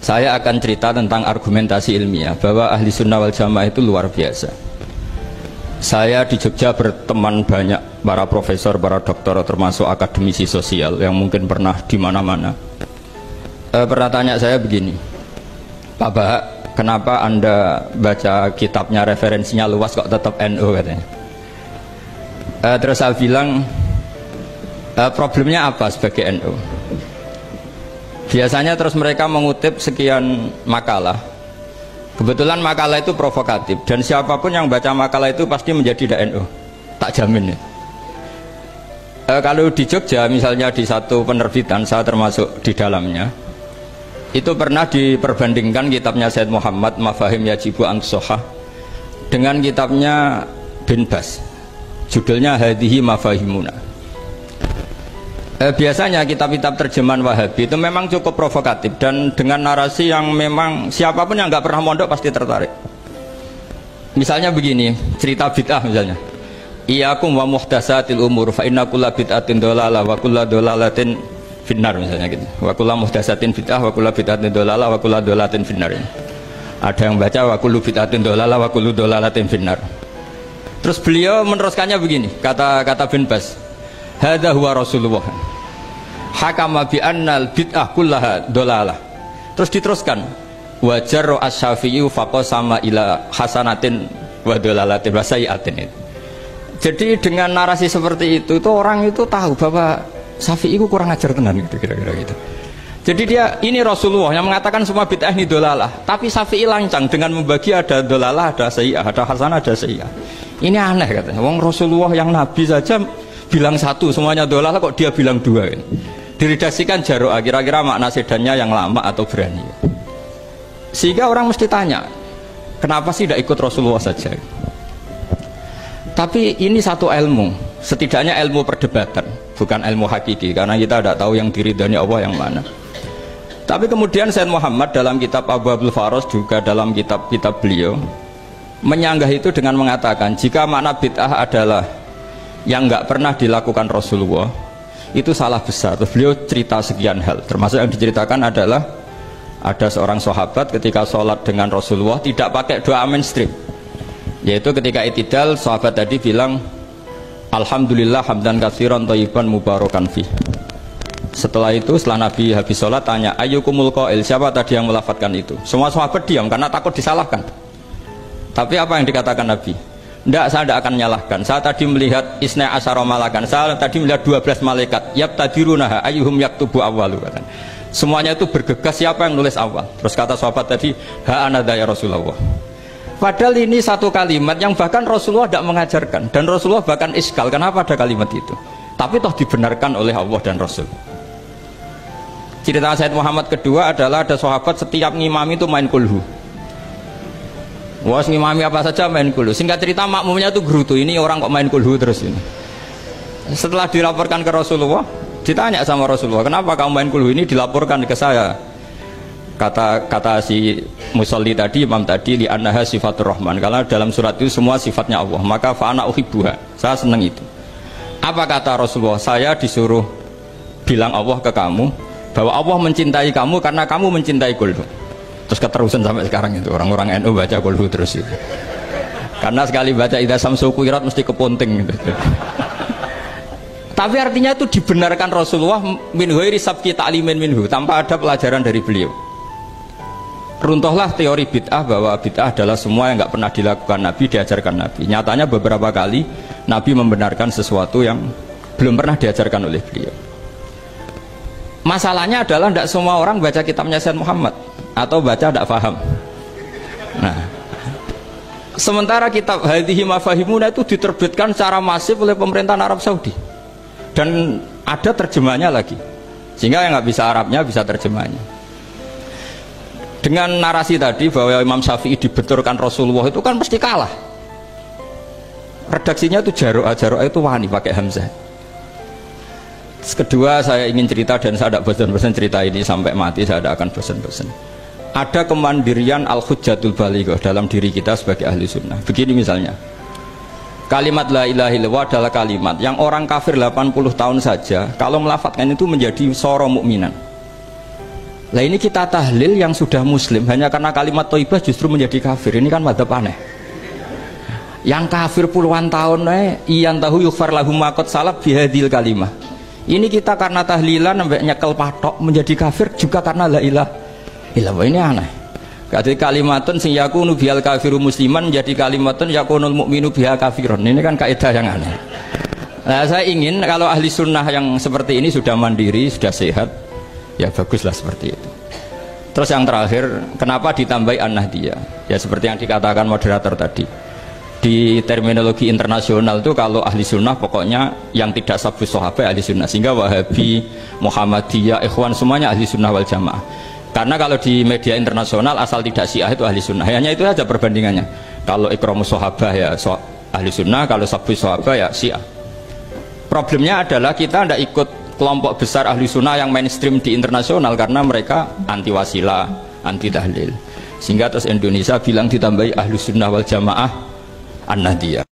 Saya akan cerita tentang argumentasi ilmiah bahwa ahli sunnah wal jamaah itu luar biasa. Saya di Jogja berteman banyak para profesor, para doktor, termasuk akademisi sosial yang mungkin pernah di mana-mana. Pernah tanya saya begini, Pak Bahak, kenapa Anda baca kitabnya referensinya luas kok tetap NU katanya. Terus saya bilang, problemnya apa sebagai NU? Biasanya terus mereka mengutip sekian makalah. Kebetulan makalah itu provokatif dan siapapun yang baca makalah itu pasti menjadi NU, tak jamin ya. Kalau di Jogja misalnya di satu penerbitan, saya termasuk di dalamnya, itu pernah diperbandingkan kitabnya Said Muhammad Mafahim Yajibu An-Sohah dengan kitabnya Bin Bas, judulnya Hadihi Mafahimuna. Biasanya kitab-kitab terjemahan Wahabi itu memang cukup provokatif dan dengan narasi yang memang siapapun yang nggak pernah mondok pasti tertarik. Misalnya begini, cerita bid'ah misalnya, Iyyakum wa muhdatsatil umur fa inna kulla bid'atin dhalalah wa kulla dhalalatin finnar, misalnya gitu. Wa kulla muhdatsatin bid'ah wa kulla bid'atin dhalalah wa kulla dhalalatin finnar. Ada yang baca wa kullu bid'atin dhalalah wa kullu dhalalatin finnar. Terus beliau meneruskannya begini, kata Bin Bas, hadza huwa Rasulullah hakama bi annal bid'ah kullaha dhalalah. Terus diteruskan wajar asy-Syafi'i faqasama ila hasanatin wa dhalalatin wa sayyi'atin. Jadi dengan narasi seperti itu orang itu tahu bahwa Syafi'i itu kurang ajar tenan gitu, kira-kira gitu. Jadi dia ini Rasulullah yang mengatakan semua bid'ah ini dhalalah, tapi Syafi'i lancang dengan membagi ada dhalalah, ada sayyi'ah, ada hasanah, ada sayyi'ah. Ini aneh katanya. Wong Rasulullah yang nabi saja bilang satu semuanya dhalalah, kok dia bilang dua kan? Diredaksikan Jaro'a, kira-kira makna sedannya yang lama atau berani. Sehingga orang mesti tanya, kenapa sih tidak ikut Rasulullah saja? Tapi ini satu ilmu, setidaknya ilmu perdebatan, bukan ilmu hakiki, karena kita tidak tahu yang diridhani Allah yang mana. Tapi kemudian Said Muhammad dalam kitab Abu Abdul Faros, juga dalam kitab-kitab beliau menyanggah itu dengan mengatakan jika makna bid'ah adalah yang nggak pernah dilakukan Rasulullah, itu salah besar. Terus beliau cerita sekian hal, termasuk yang diceritakan adalah ada seorang sahabat ketika sholat dengan Rasulullah tidak pakai doa mainstream, yaitu ketika itidal sahabat tadi bilang alhamdulillah hamdan katsiran thayyiban mubarakan fih. Setelah itu setelah Nabi habis sholat tanya ayyukumul qail, siapa tadi yang melafadzkan itu? Semua sahabat diam karena takut disalahkan. Tapi apa yang dikatakan Nabi? Tidak, saya tidak akan menyalahkan. Saya tadi melihat isna asyara malakan. Saya tadi melihat 12 malaikat. Yabtadirunaha ayyuhum yaktubu awwalu. Semuanya itu bergegas siapa yang nulis awal. Terus kata sahabat tadi, ha anadha ya Rasulullah. Padahal ini satu kalimat yang bahkan Rasulullah tidak mengajarkan. Dan Rasulullah bahkan iskal, kenapa ada kalimat itu? Tapi toh dibenarkan oleh Allah dan Rasul. Cerita Said Muhammad kedua adalah ada sahabat setiap ngimami itu main kulhu. Wah, ngimami apa saja main kulhu. Singkat cerita makmumnya itu gerutu, ini orang kok main kulhu terus ini. Setelah dilaporkan ke Rasulullah, ditanya sama Rasulullah, kenapa kamu main kulhu? Ini dilaporkan ke saya. Kata si musolli tadi, imam tadi, li annaha sifatur rahman, karena dalam surat itu semua sifatnya Allah, maka fa'ana uhibbuha, saya senang itu. Apa kata Rasulullah? Saya disuruh bilang Allah ke kamu bahwa Allah mencintai kamu karena kamu mencintai kulhu. Terus keterusan sampai sekarang itu orang-orang NU baca kulhu terus itu. Karena sekali baca idza samsu kuwirat mesti keponting gitu. Tapi artinya itu dibenarkan Rasulullah min ghairi sabqi ta'limin minhu, tanpa ada pelajaran dari beliau. Runtuhlah teori bid'ah bahwa bid'ah adalah semua yang nggak pernah dilakukan Nabi, diajarkan Nabi. Nyatanya beberapa kali Nabi membenarkan sesuatu yang belum pernah diajarkan oleh beliau. Masalahnya adalah tidak semua orang baca kitabnya Said Muhammad atau baca tidak paham. Nah, sementara kitab Hadihi Mafahimuna itu diterbitkan secara masif oleh pemerintahan Arab Saudi dan ada terjemahnya lagi, sehingga yang nggak bisa Arabnya bisa terjemahnya. Dengan narasi tadi bahwa Imam Syafi'i dibenturkan Rasulullah itu kan pasti kalah. Redaksinya itu Jaro'a itu wani pakai hamzah. Kedua, saya ingin cerita dan saya tidak bosan-bosan cerita ini sampai mati, saya tidak akan bosan-bosan. Ada kemandirian al-hujjatul balighah dalam diri kita sebagai ahli sunnah. Begini misalnya, kalimat la ilaha illallah adalah kalimat yang orang kafir 80 tahun saja kalau melafadzkan itu menjadi soro mukminan. Lah ini kita tahlil yang sudah muslim hanya karena kalimat thayyibah justru menjadi kafir. Ini kan madzhab aneh. Yang kafir puluhan tahun iyan tahu yughfar lahum ma qad salaf bihadil kalimah. Ini kita karena tahlilan sampai nyekel patok menjadi kafir juga karena la ilaha illallah. Ini aneh. Jadi kalimatun sing yakunu bihal kafiru musliman jadi kalimatun yakunul mukminu biha kafirun. Ini kan kaidah yang aneh. Nah, saya ingin kalau ahli sunnah yang seperti ini sudah mandiri, sudah sehat, ya baguslah seperti itu. Terus yang terakhir, kenapa ditambahi an-nahdiyah? Ya seperti yang dikatakan moderator tadi. Di terminologi internasional itu kalau ahli sunnah pokoknya yang tidak sabus sahabat ahli sunnah. Sehingga Wahabi, Muhammadiyah, Ikhwan semuanya ahli sunnah wal jamaah. Karena kalau di media internasional asal tidak Syiah itu ahli sunnah. Hanya itu saja perbandingannya. Kalau ikramus sahabah ya ahli sunnah, kalau sabus sahabah ya Syiah. Problemnya adalah kita tidak ikut kelompok besar ahli sunnah yang mainstream di internasional karena mereka anti wasilah, anti tahlil. Sehingga terus Indonesia bilang ditambahi ahli sunnah wal jamaah an-nahdiyah.